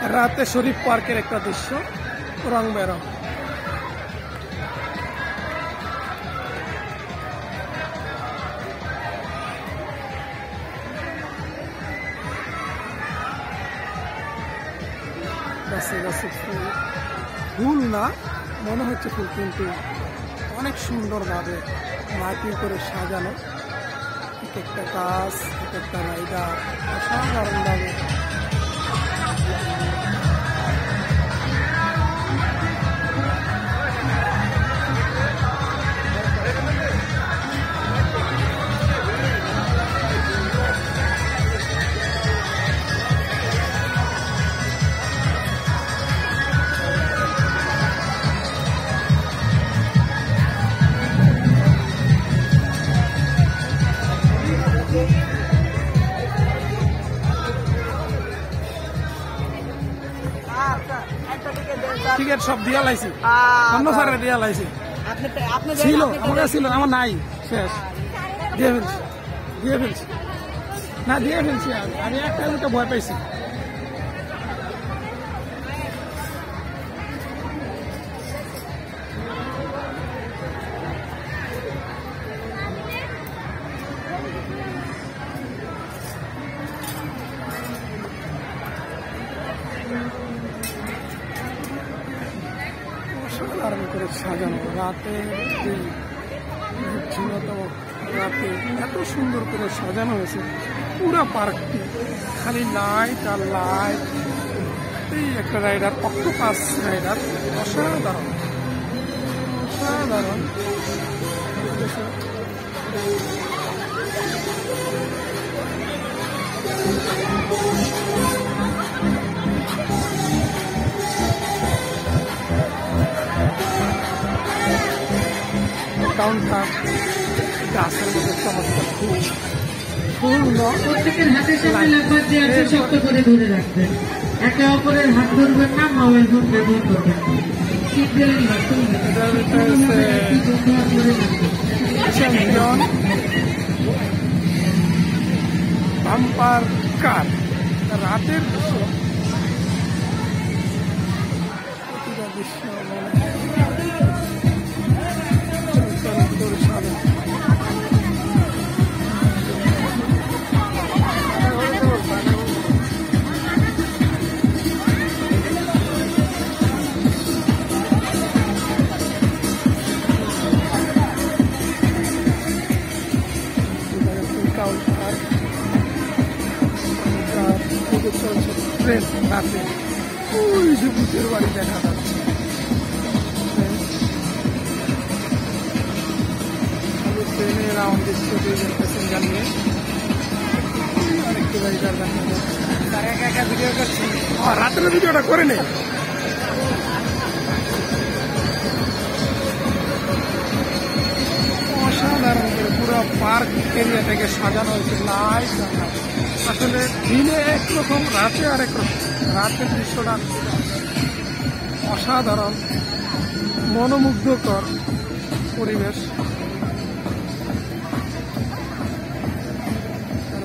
রাতে শরীফ পার্কের একটা দৃশ্য, রং বেরং। গাছে গাছে ফুল, ফুল না মনে হচ্ছে ফুল, কিন্তু অনেক সুন্দরভাবে মাটি করে সাজানো। এক একটা গাছ, এক একটা রাইডার, অসাধারণভাবে। টিকিট সব দিয়া লাইছি, অন্য স্যারের দিয়া লাইছি। ছিল আমার কাছে, ছিল আমার নাই, শেষ। দিয়ে ফেলছি, দিয়ে ফেলছি, না দিয়ে ফেলছি। আমি একটা দুটো ভয় পাইছি। অসাধারণ করে সাজানো, রাতে রাতে এত সুন্দর করে সাজানো হয়েছে পুরা পার্কটি, খালি লাইট আর লাইট। এই একটা রাইডার, অক্টোপাস রাইডার, অসাধারণ অসাধারণ। কাউন্টার, গাছের মধ্যে চমৎকার ফুল, ফুল প্রত্যেকের হাতের সামনে লেখা যে আছে শক্ত করে ধরে রাখবেন, একে অপরের হাত ধরবেন না, মোবাইল ফোন ব্যবহার করবেন না। বাম্পার কার, রাতের দৃশ্য, প্রতিটা দৃশ্য ট্রেন রাতে, ওই যে ভূতের বাড়ি দেখা যাচ্ছে। ট্রেনে রাউন্ড দিচ্ছে দুইজন প্যাসেঞ্জার নিয়ে, আরেকটি গাড়িটার দেখা যাচ্ছে। তার একা একা ভিডিও করছে, রাতের ভিডিওটা করে নেই। অসাধারণ করে পুরো পার্ক এরিয়াটাকে সাজানো হয়েছে লাইট। আসলে দিনে একরকম, রাতে আরেক রকম। রাতের দৃশ্যটা অসাধারণ, মনোমুগ্ধকর পরিবেশ।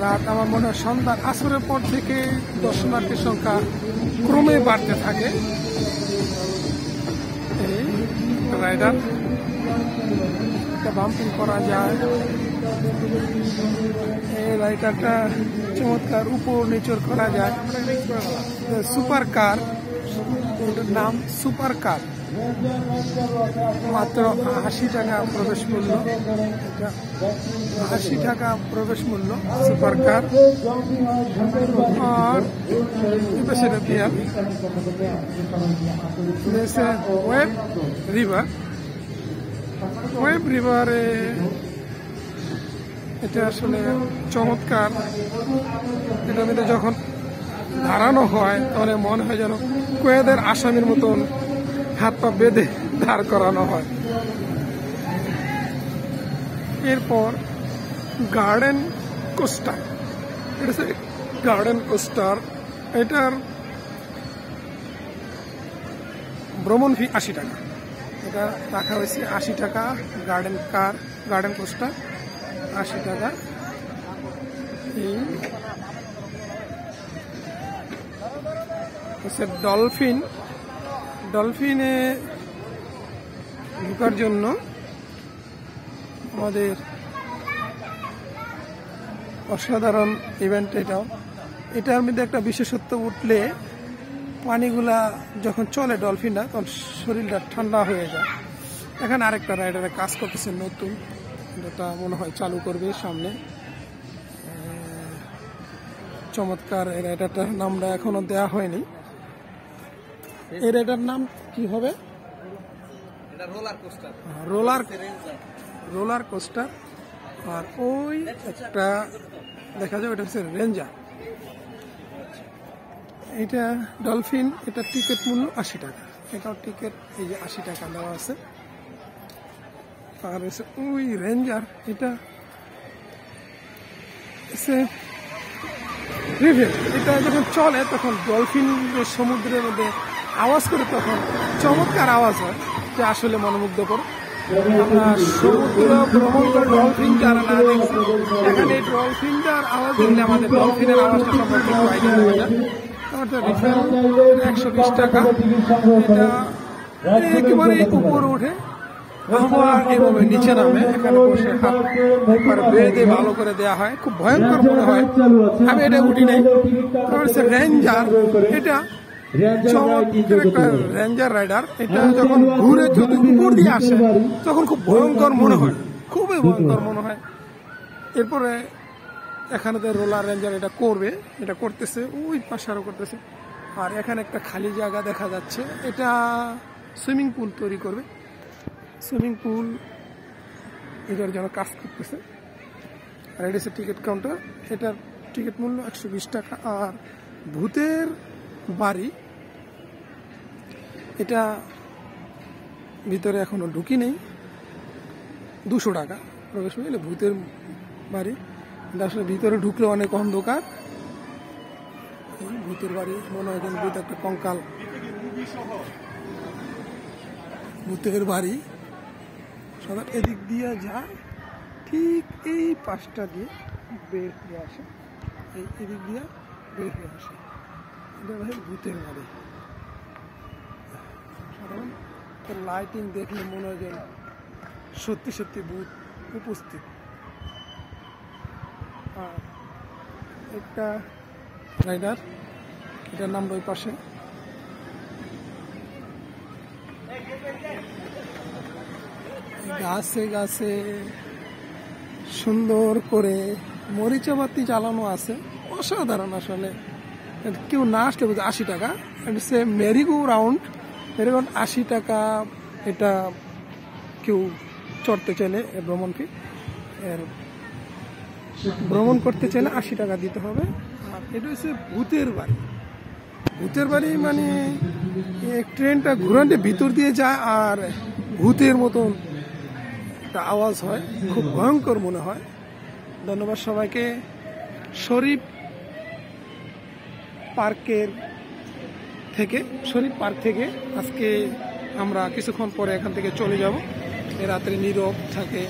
রাত আমার মনে হয় সন্ধ্যা আসরের পর থেকে দর্শনার্থীর সংখ্যা ক্রমে বাড়তে থাকে। এই রাইডার বাম্পিং করা যায়, এই রাইডারটা চমৎকার, উপর নিচর করা যায়। সুপার কার, এটার নাম সুপার কার, মাত্র 80 টাকা প্রবেশ মূল্য। 80 টাকা প্রবেশ মূল্য সুপার কার। আর সেটা দিয়ে ওয়েব রিভার, ওয়েব রিভারে এটা আসলে চমৎকার। এটার মধ্যে যখন দাঁড়ানো হয় তাহলে মনে হয় যেন কোয়েদের আসামির মতন হাত পা বেঁধে দাঁড় করানো হয়। এরপর গার্ডেন কোস্টার, এটা হচ্ছে গার্ডেন কোস্টার। এটার ভ্রমণ ফি 80 টাকা, এটা রাখা হয়েছে 80 টাকা। গার্ডেন কার, গার্ডেন কোস্টার 80 টাকা। এই হচ্ছে ডলফিন। ডলফিনে ঢোকার জন্য আমাদের অসাধারণ ইভেন্ট এটাও। এটার মধ্যে একটা বিশেষত্ব উঠলে পানিগুলা যখন চলে ডলফিনটা তখন শরীরটা ঠান্ডা হয়ে যায়। এখানে আরেকটা রাইডারে কাজ করতেছে নতুন, যেটা মনে হয় চালু করবে সামনে। চমৎকার এই রাইডারটার নামটা এখনো দেওয়া হয়নি। এই রাইডার নাম কি হবে? Roller coaster. আর ওই একটা দেখা যাবে, এটা হচ্ছে রেঞ্জার। এটা ডলফিন, এটা টিকিট মূল্য 80 টাকা। এটাও টিকিট এই যে 80 টাকা দেওয়া আছে। আর হচ্ছে ওই রেঞ্জার, এটা এটা যখন চলে তখন ডলফিন সমুদ্রের মধ্যে আওয়াজ করে, তখন চমৎকার আওয়াজ হয় যে আসলে মনোমুগ্ধকর। আমরা সমুদ্র ভ্রমণ করে ডলফিন যারা না দেখছি, এখানে এই ডলফিনটার আওয়াজ দিলে আমাদের ডলফিনের আওয়াজটা সম্পর্কে আইডিয়া হয়ে যায়। 120 টাকা। এটা একেবারে উপরে উঠে আবার এভাবে নিচে নামে, এখানে বসে হাত একবার বেঁধে ভালো করে দেওয়া হয়, খুব ভয়ঙ্কর মনে হয়। আমি এটা উঠি নাই। রেঞ্জার, এটা চমৎকার একটা রেঞ্জার রাইডার। এটা যখন ঘুরে যদি উপর দিয়ে আসে তখন খুব ভয়ঙ্কর মনে হয়, খুবই ভয়ঙ্কর মনে হয়। এরপরে এখানে তো রোলার রেঞ্জার এটা করবে, এটা করতেছে, ওই পাশে আরো করতেছে। আর এখানে একটা খালি জায়গা দেখা যাচ্ছে, এটা সুইমিং পুল তৈরি করবে। সুইমিং পুল এটার জন্য কাজ করতেছে। আর এটা হচ্ছে টিকিট কাউন্টার, এটার টিকিট মূল্য 120 টাকা। আর ভূতের বাড়ি, এটা ভিতরে এখনো ঢুকি নেই, 200 টাকা প্রবেশ পেলে। ভূতের বাড়ি আসলে ভিতরে ঢুকলে অনেক অন্ধকার। ভূতের বাড়ি মনে হয় ভূত একটা কঙ্কাল। ভূতের বাড়ি সবাই এদিক দিয়ে যায়, ঠিক এই পাশটা দিয়ে বের হয়ে আসে, এদিক দিয়ে বের হয়ে আসে। এটা ভাই ভূতের বাড়ি। সাধারণ লাইটিং দেখলে মনে হয় যেন সত্যি সত্যি ভূত উপস্থিত। আর একটা রাইডার, এটার নাম ওই পাশে। গাছে গাছে সুন্দর করে মরিচাবাতি জ্বালানো আছে, অসাধারণ। আসলে কেউ না আসলে বুঝে 80 টাকা। সে মেরিগো রাউন্ড, 80 টাকা। এটা কেউ চড়তে চাইলে ভ্রমণ ফি, এর ভ্রমণ করতে চাইলে 80 টাকা দিতে হবে। আর এটা হচ্ছে ভূতের বাড়ি। ভূতের বাড়ি মানে ট্রেনটা ঘুরাতে ভিতর দিয়ে যায় আর ভূতের মতন একটা আওয়াজ হয়, খুব ভয়ঙ্কর মনে হয়। ধন্যবাদ সবাইকে। শরীফ পার্ক থেকে আজকে আমরা কিছুক্ষণ পরে এখান থেকে চলে যাব। রাত্রে নীরব থাকে।